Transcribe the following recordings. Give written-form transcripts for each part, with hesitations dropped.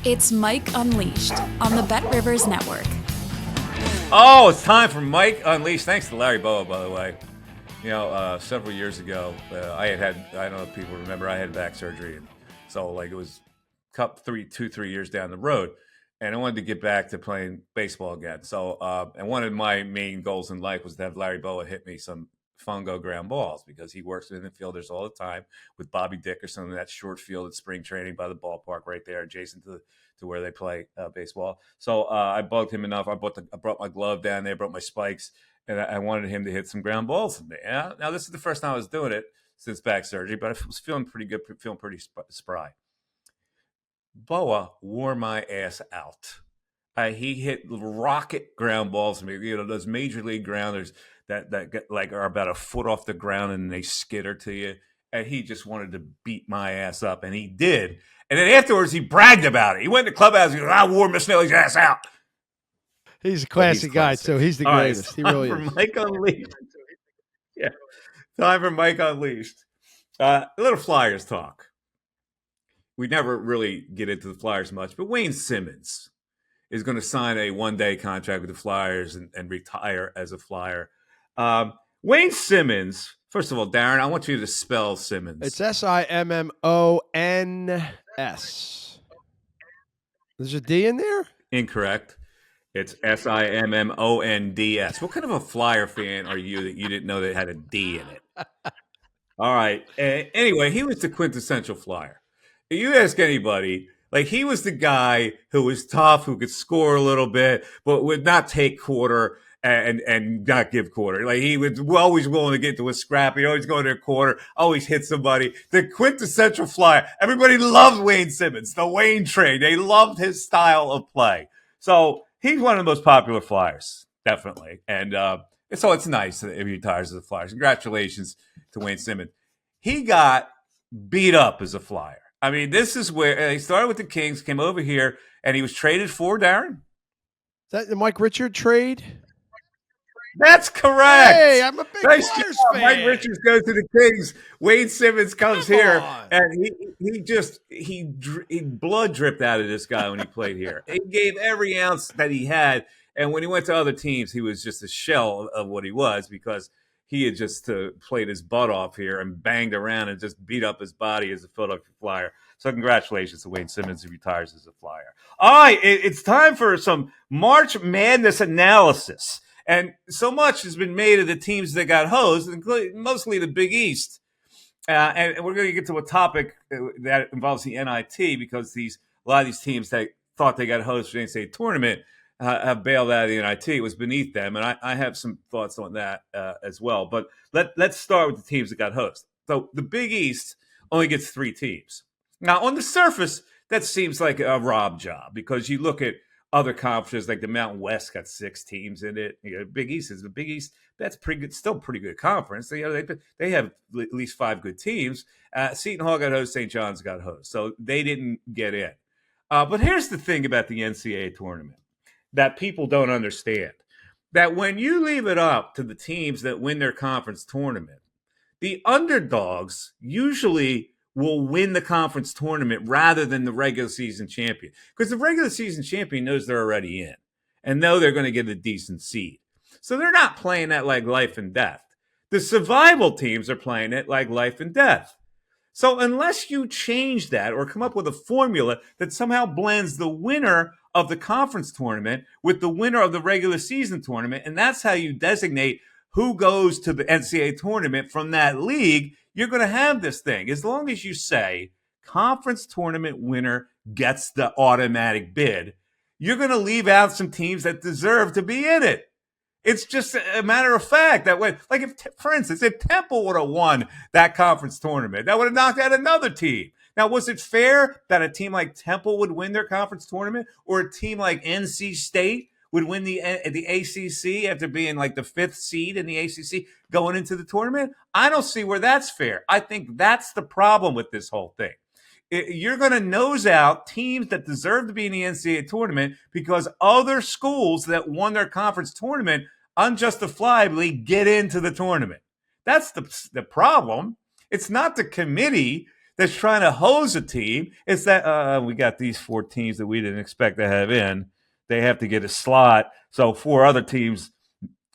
It's Mike Unleashed on the BetRivers Network. Oh, it's time for Mike Unleashed. Thanks to Larry Boa, by the way. You know, several years ago, I don't know if people remember, I had back surgery. And so, it was 2-3 years down the road. And I wanted to get back to playing baseball again. So, and one of my main goals in life was to have Larry Boa hit me some fungo ground balls because he works with infielders all the time with Bobby Dickerson in that short field at spring training by the ballpark right there, adjacent to where they play baseball. So I bugged him enough. I brought my glove down there, brought my spikes, and I wanted him to hit some ground balls with me. Now, this is the first time I was doing it since back surgery, but I was feeling pretty good, feeling pretty spry. Boa wore my ass out. He hit rocket ground balls to me. You know, those major league grounders that get, are about a foot off the ground and they skitter to you. And he just wanted to beat my ass up, and he did. And then afterwards, he bragged about it. He went to the clubhouse. He goes, "I wore Missanelli's ass out." He's a classy guy, too. He's the greatest. He really is. Mike Unleashed. Yeah, time for Mike Unleashed. A little Flyers talk. We never really get into the Flyers much, but Wayne Simmonds is going to sign a one-day contract with the Flyers and retire as a Flyer. Wayne Simmonds, first of all, Darren, I want you to spell Simmonds. It's Simmons. There's a D in there? Incorrect. It's Simmonds. What kind of a Flyer fan are you that you didn't know that had a D in it? All right. Anyway, he was the quintessential Flyer. You ask anybody, he was the guy who was tough, who could score a little bit, but would not take quarter and not give quarter. He was always willing to get to a scrap. He'd always go to a quarter, always hit somebody. The quintessential Flyer. Everybody loved Wayne Simmonds, the Wayne train. They loved his style of play. So he's one of the most popular Flyers, definitely. And so it's nice that he retires as a Flyer. Congratulations to Wayne Simmonds. He got beat up as a Flyer. I mean, this is where he started with the Kings, came over here, and he was traded for, Darren? Is that the Mike Richard trade? That's correct. Hey, I'm a big Flyers fan. Mike Richards goes to the Kings. Wayne Simmonds comes here, and he blood dripped out of this guy when he played here. He gave every ounce that he had, and when he went to other teams, he was just a shell of what he was because he had just played his butt off here and banged around and just beat up his body as a Philadelphia Flyer. So congratulations to Wayne Simmonds, who retires as a Flyer. All right, it's time for some March Madness analysis. And so much has been made of the teams that got hosed, including mostly the Big East. And we're going to get to a topic that involves the NIT because a lot of these teams that thought they got hosed for the NCAA tournament have bailed out of the NIT. It was beneath them, and I have some thoughts on that as well. But let's start with the teams that got hosted. So the Big East only gets 3 teams. Now, on the surface, that seems like a Rob job because you look at other conferences like the Mountain West got 6 teams in it. Big East is the Big East. That's pretty good, still pretty good conference. They have at least 5 good teams. Seton Hall got hosed. St. John's got hosed, so they didn't get in. But here's the thing about the NCAA tournament that people don't understand: that when you leave it up to the teams that win their conference tournament, the underdogs usually will win the conference tournament rather than the regular season champion. Because the regular season champion knows they're already in and know they're going to get a decent seed. So they're not playing that like life and death. The survival teams are playing it like life and death. So unless you change that or come up with a formula that somehow blends the winner of the conference tournament with the winner of the regular season tournament, and that's how you designate who goes to the NCAA tournament from that league, you're going to have this thing. As long as you say conference tournament winner gets the automatic bid, you're going to leave out some teams that deserve to be in it. It's just a matter of fact that way. For instance, if Temple would have won that conference tournament, that would have knocked out another team. Now, was it fair that a team like Temple would win their conference tournament, or a team like NC State would win the ACC after being like the 5th seed in the ACC going into the tournament? I don't see where that's fair. I think that's the problem with this whole thing. You're going to nose out teams that deserve to be in the NCAA tournament because other schools that won their conference tournament unjustifiably get into the tournament. That's the problem. It's not the committee that's trying to hose a team. It's that we got these 4 teams that we didn't expect to have in. They have to get a slot. So 4 other teams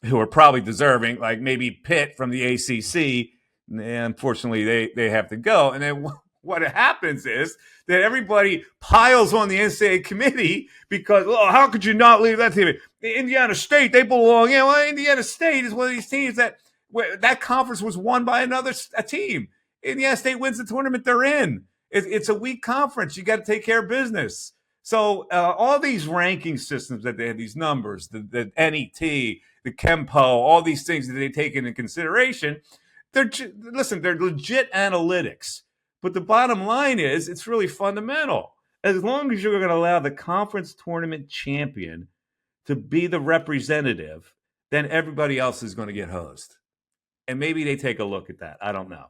who are probably deserving, like maybe Pitt from the ACC, unfortunately they have to go. And then what happens is that everybody piles on the NCAA committee because, how could you not leave that team? Indiana State, they belong. Well, Indiana State is one of these teams that conference was won by a team. Indiana State wins the tournament they're in. It's a weak conference. You got to take care of business. So all these ranking systems that they have, these numbers, the NET, the Kempo, all these things that they take into consideration, they're legit analytics. But the bottom line is it's really fundamental. As long as you're going to allow the conference tournament champion to be the representative, then everybody else is going to get hosed. And maybe they take a look at that. I don't know.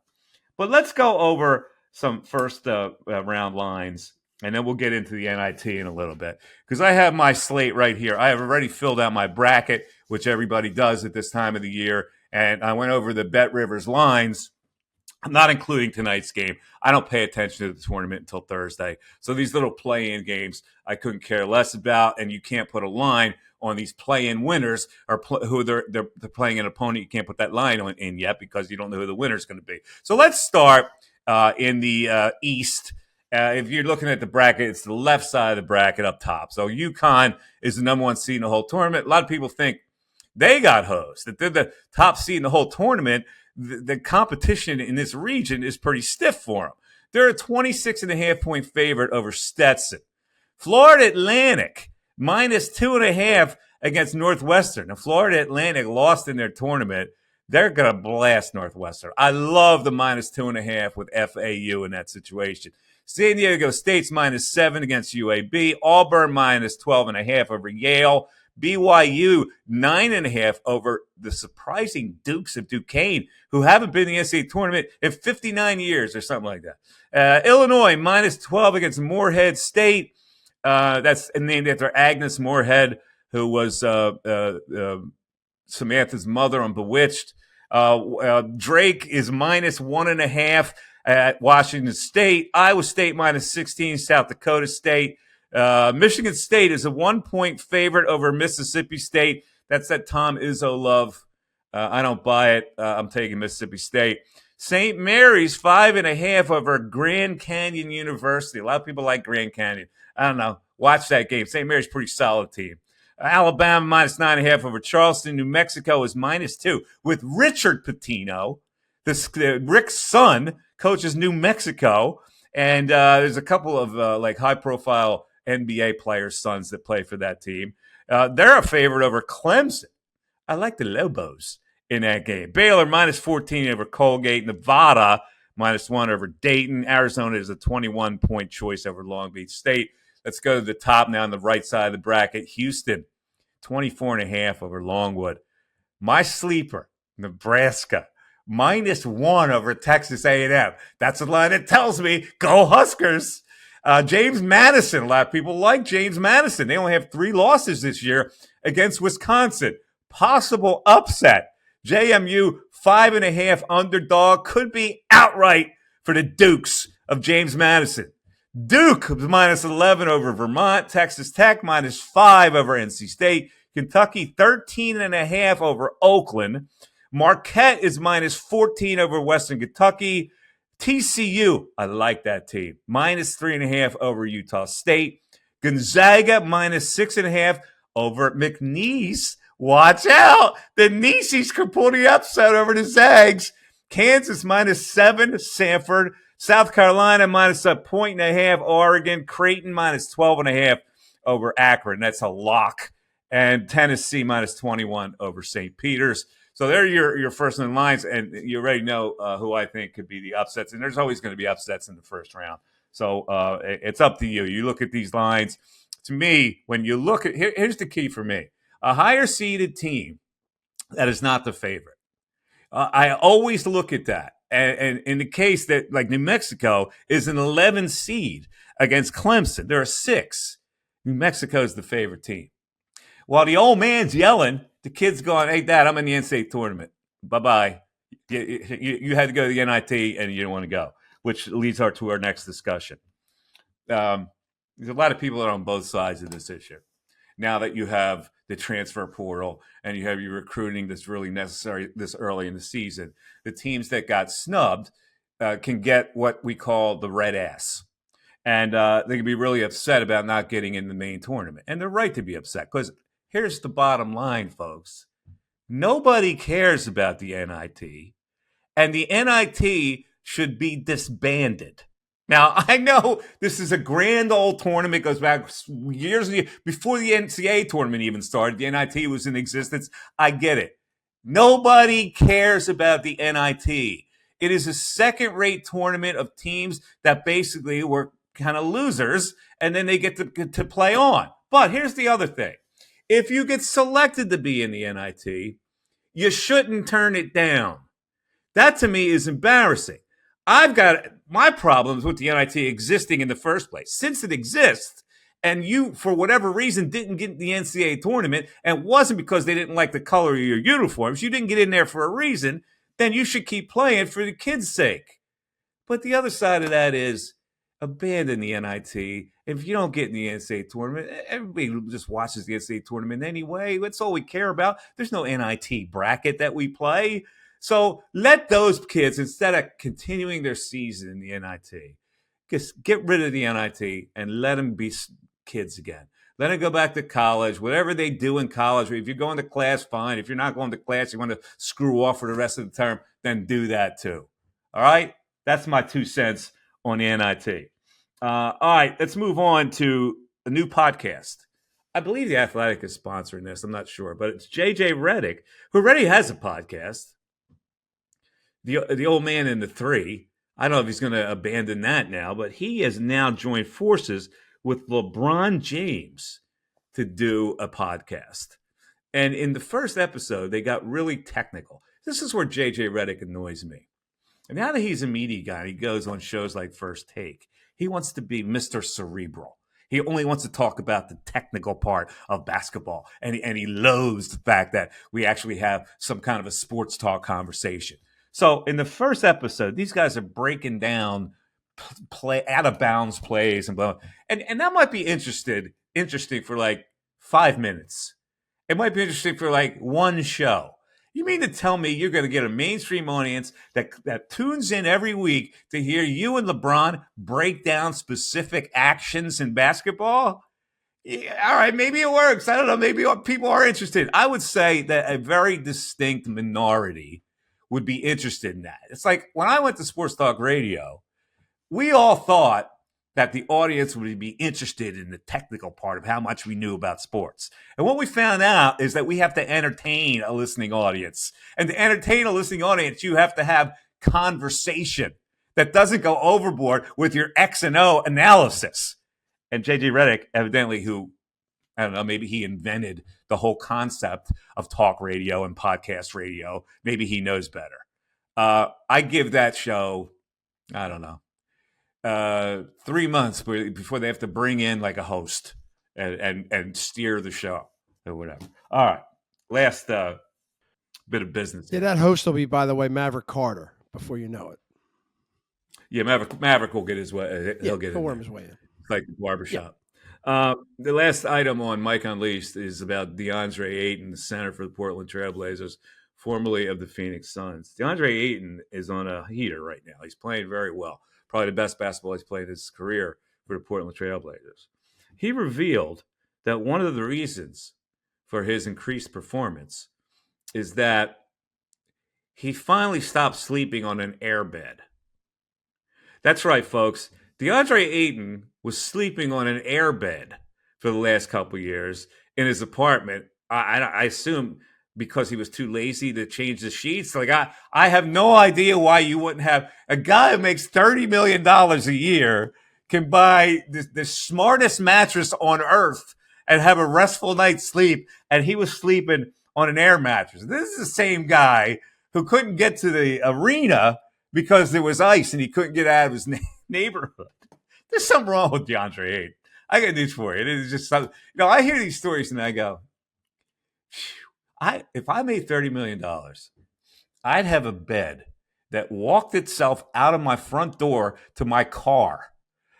But let's go over some first round lines, and then we'll get into the NIT in a little bit. Because I have my slate right here. I have already filled out my bracket, which everybody does at this time of the year. And I went over the BetRivers lines. I'm not including tonight's game. I don't pay attention to the tournament until Thursday. So these little play-in games I couldn't care less about, and you can't put a line on these play-in winners or who they're playing an opponent. You can't put that line in yet because you don't know who the winner is going to be. So let's start in the East. If you're looking at the bracket, it's the left side of the bracket up top. So UConn is the number 1 seed in the whole tournament. A lot of people think they got hosed, that they're the top seed in the whole tournament. The competition in this region is pretty stiff for them. They're a 26.5-point favorite over Stetson. Florida Atlantic, -2.5 against Northwestern. Now, Florida Atlantic lost in their tournament. They're going to blast Northwestern. I love the -2.5 with FAU in that situation. San Diego State's -7 against UAB. Auburn -12.5 over Yale. BYU 9.5 over the surprising Dukes of Duquesne, who haven't been in the NCAA tournament in 59 years or something like that. Illinois -12 against Morehead State. That's named after Agnes Moorehead, who was Samantha's mother on Bewitched. Drake is -1.5 at Washington State. Iowa State -16, South Dakota State. Michigan State is a 1-point favorite over Mississippi State. That's that Tom Izzo love. I don't buy it. I'm taking Mississippi State. St. Mary's 5.5 over Grand Canyon University. A lot of people like Grand Canyon. I don't know. Watch that game. St. Mary's a pretty solid team. Alabama -9.5 over Charleston. New Mexico is -2 with Richard Pitino. Rick's son coaches New Mexico. And there's a couple of high-profile NBA players' sons that play for that team. They're a favorite over Clemson. I like the Lobos in that game. Baylor -14 over Colgate. Nevada -1 over Dayton. Arizona is a 21-point choice over Long Beach State. Let's go to the top now on the right side of the bracket. Houston, 24.5 over Longwood. My sleeper, Nebraska, -1 over Texas A&M. That's a line that tells me, go Huskers. James Madison, a lot of people like James Madison. They only have 3 losses this year against Wisconsin. Possible upset. JMU, 5.5 underdog. Could be outright for the Dukes of James Madison. Duke is -11 over Vermont. Texas Tech -5 over NC State. Kentucky 13.5 over Oakland. Marquette is -14 over Western Kentucky. TCU, I like that team, -3.5 over Utah State. Gonzaga -6.5 over McNeese. Watch out. The Nieces could pull the upset over the Zags. Kansas -7, Samford. South Carolina -1.5, Oregon. Creighton -12.5 over Akron. That's a lock. And Tennessee -21 over St. Peter's. So they're your first in lines, and you already know who I think could be the upsets. And there's always going to be upsets in the first round. So it's up to you. You look at these lines. To me, when you look at here's the key for me. A higher seeded team that is not the favorite. I always look at that. And in the case that, like, New Mexico is an 11 seed against Clemson, they're a 6. New Mexico is the favorite team. While the old man's yelling, the kid's going, hey, Dad, I'm in the NCAA tournament. Bye-bye. You had to go to the NIT, and you didn't want to go. which leads to our next discussion. There's a lot of people that are on both sides of this issue. Now that you have the transfer portal and you have your recruiting that's really necessary this early in the season, the teams that got snubbed can get what we call the red ass. And they can be really upset about not getting in the main tournament. And they're right to be upset because here's the bottom line, folks. Nobody cares about the NIT, and the NIT should be disbanded. Now, I know this is a grand old tournament, goes back years and years before the NCAA tournament even started. The NIT was in existence. I get it. Nobody cares about the NIT. It is a second-rate tournament of teams that basically were kind of losers, and then they get to play on. But here's the other thing. If you get selected to be in the NIT, you shouldn't turn it down. That, to me, is embarrassing. I've got my problems with the NIT existing in the first place. Since it exists, and you, for whatever reason, didn't get in the NCAA tournament, and it wasn't because they didn't like the color of your uniforms, you didn't get in there for a reason, then you should keep playing for the kids' sake. But the other side of that is abandon the NIT. If you don't get in the NCAA tournament, everybody just watches the NCAA tournament anyway. That's all we care about. There's no NIT bracket that we play. So let those kids, instead of continuing their season in the NIT, just get rid of the NIT and let them be kids again. Let them go back to college, whatever they do in college. If you're going to class, fine. If you're not going to class, you want to screw off for the rest of the term, then do that too. All right? That's my 2 cents on the NIT. All right, let's move on to a new podcast. I believe The Athletic is sponsoring this. I'm not sure, but it's JJ Redick, who already has a podcast. The old man in the 3. I don't know if he's going to abandon that now, but he has now joined forces with LeBron James to do a podcast. And in the first episode, they got really technical. This is where JJ Redick annoys me. And now that he's a media guy, he goes on shows like First Take. He wants to be Mr. Cerebral. He only wants to talk about the technical part of basketball. And he loathes the fact that we actually have some kind of a sports talk conversation. So in the first episode, these guys are breaking down play out of bounds plays and blah. And that might be interesting for like 5 minutes. It might be interesting for like one show. You mean to tell me you're going to get a mainstream audience that tunes in every week to hear you and LeBron break down specific actions in basketball? Yeah, all right, maybe it works. I don't know. Maybe people are interested. I would say that a very distinct minority would be interested in that. It's like when I went to Sports Talk Radio, we all thought that the audience would be interested in the technical part of how much we knew about sports. And what we found out is that we have to entertain a listening audience. And to entertain a listening audience, you have to have conversation that doesn't go overboard with your X and O analysis. And JJ Redick, evidently, who, I don't know, maybe he invented the whole concept of talk radio and podcast radio. Maybe he knows better. I give that show, I don't know, 3 months before they have to bring in like a host and steer the show or whatever. All right. Last bit of business. Yeah, that host will be, by the way, Maverick Carter before you know it. Yeah, Maverick will get his way. He'll worm his way in. Like the barbershop. Yeah. The last item on Mike Unleashed is about DeAndre Ayton, the center for the Portland Trailblazers, formerly of the Phoenix Suns. DeAndre Ayton is on a heater right now. He's playing very well. Probably the best basketball he's played in his career for the Portland Trailblazers. He revealed that one of the reasons for his increased performance is that he finally stopped sleeping on an airbed. That's right, folks. DeAndre Ayton was sleeping on an airbed for the last couple of years in his apartment. I assume because he was too lazy to change the sheets. Like I have no idea why you wouldn't have a guy who makes $30 million a year can buy the smartest mattress on earth and have a restful night's sleep. And he was sleeping on an air mattress. This is the same guy who couldn't get to the arena because there was ice and he couldn't get out of his neighborhood. There's something wrong with DeAndre Ayton. I got news for you. It is just something. I hear these stories and I go, if I made $30 million, I'd have a bed that walked itself out of my front door to my car.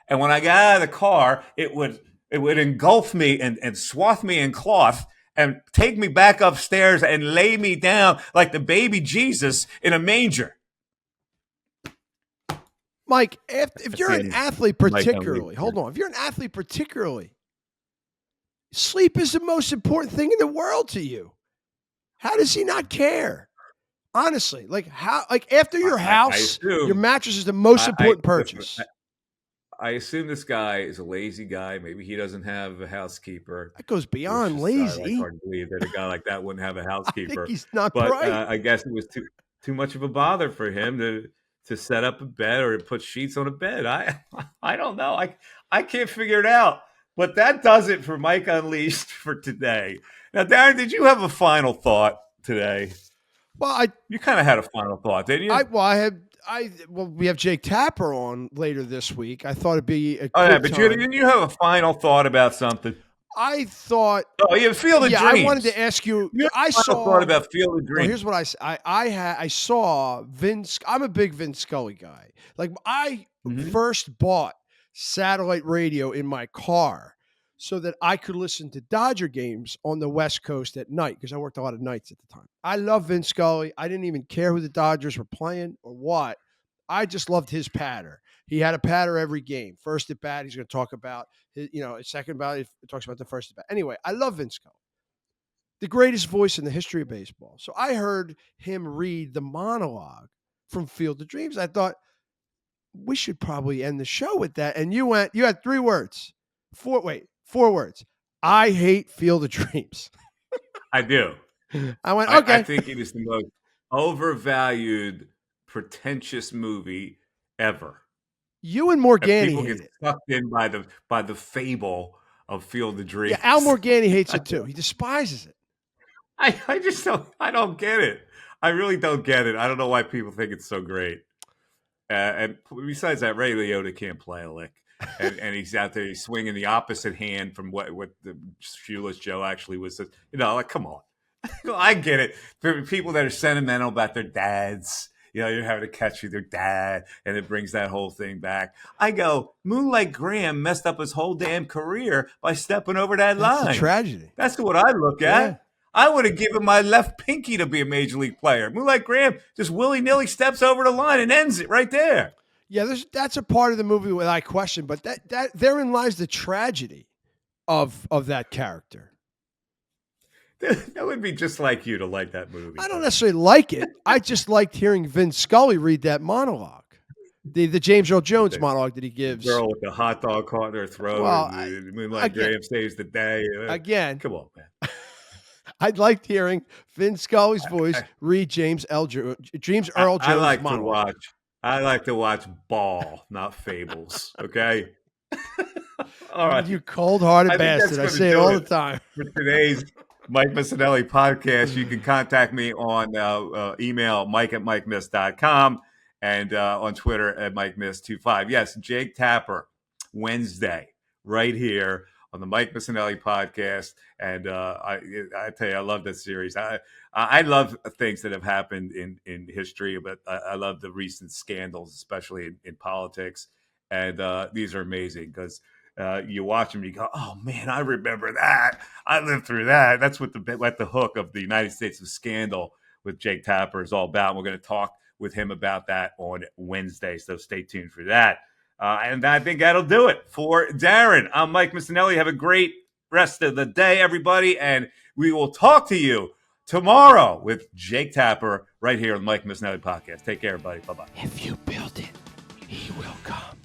And when I got out of the car, it would engulf me and swath me in cloth and take me back upstairs and lay me down like the baby Jesus in a manger. Mike, if you're an athlete particularly, if you're an athlete particularly, sleep is the most important thing in the world to you. How does he not care? Honestly, after your house, your mattress is the most important purchase. I assume this guy is a lazy guy. Maybe he doesn't have a housekeeper. That goes beyond lazy. Hard to believe that a guy like that wouldn't have a housekeeper. I think he's not but bright. I guess it was too much of a bother for him to set up a bed or to put sheets on a bed. I don't know. I can't figure it out. But that does it for Mike Unleashed for today. Now, Darren, did you have a final thought today? Well, you kind of had a final thought, didn't you? We have Jake Tapper on later this week. I thought it'd be a didn't you have a final thought about something? I thought. Oh, you Field of Dreams. I wanted to ask you. I thought about Field of Dreams. Well, here's what I saw Vince. I'm a big Vince Scully guy. Like I first bought satellite radio in my car so that I could listen to Dodger games on the West Coast at night because I worked a lot of nights at the time. I love Vince Scully. I didn't even care who the Dodgers were playing or what. I just loved his patter. He had a patter every game. First at bat, he's going to talk about his second bat, he talks about the first at bat. Anyway, I love Vince Scully, the greatest voice in the history of baseball. So I heard him read the monologue from Field of Dreams. I thought we should probably end the show with that. And you had 3 words. 4 words. I hate Field of Dreams. I do. I went, okay. I think it is the most overvalued, pretentious movie ever. You and Morgani people hate get it. Sucked in by the fable of Field of Dreams. Yeah, Al Morgani hates it too. He despises it. I just don't get it. I really don't get it. I don't know why people think it's so great. And besides that, Ray Liotta can't play a lick. And he's out there, he's swinging the opposite hand from what the Shoeless Joe actually was. Come on. I get it. For people that are sentimental about their dads, you're having to catch with their dad, and it brings that whole thing back. I go, Moonlight Graham messed up his whole damn career by stepping over that line. That's a tragedy. That's what I look at. Yeah. I would have given my left pinky to be a major league player. Moonlight Graham just willy-nilly steps over the line and ends it right there. Yeah, that's a part of the movie that I question, but that therein lies the tragedy of that character. That would be just like you to like that movie. I don't necessarily like it. I just liked hearing Vince Scully read that monologue. The James Earl Jones monologue that he gives. Girl with the hot dog caught in her throat. Well, Moonlight Graham saves the day. Again. Come on, man. I liked hearing Vince Scully's voice read James Earl Jones' monologue. I like to watch Ball, not Fables. Okay. All right. You cold-hearted bastard. I say it all the time. For today's Mike Missanelli podcast, you can contact me on email, mike@mikemiss.com, and on Twitter at MikeMiss25. Yes, Jake Tapper, Wednesday, right here on the Mike Missanelli podcast. And I tell you, I love this series. I love things that have happened in history, but I love the recent scandals, especially in politics. And these are amazing because you watch them, you go, oh man, I remember that. I lived through that. That's what the hook of the United States of Scandal with Jake Tapper is all about. We're going to talk with him about that on Wednesday, so stay tuned for that. And I think that'll do it for Darren. I'm Mike Missanelli. Have a great rest of the day, everybody, and we will talk to you tomorrow with Jake Tapper right here on the Mike Missanelli podcast. Take care, everybody. Bye-bye. If you build it, he will come.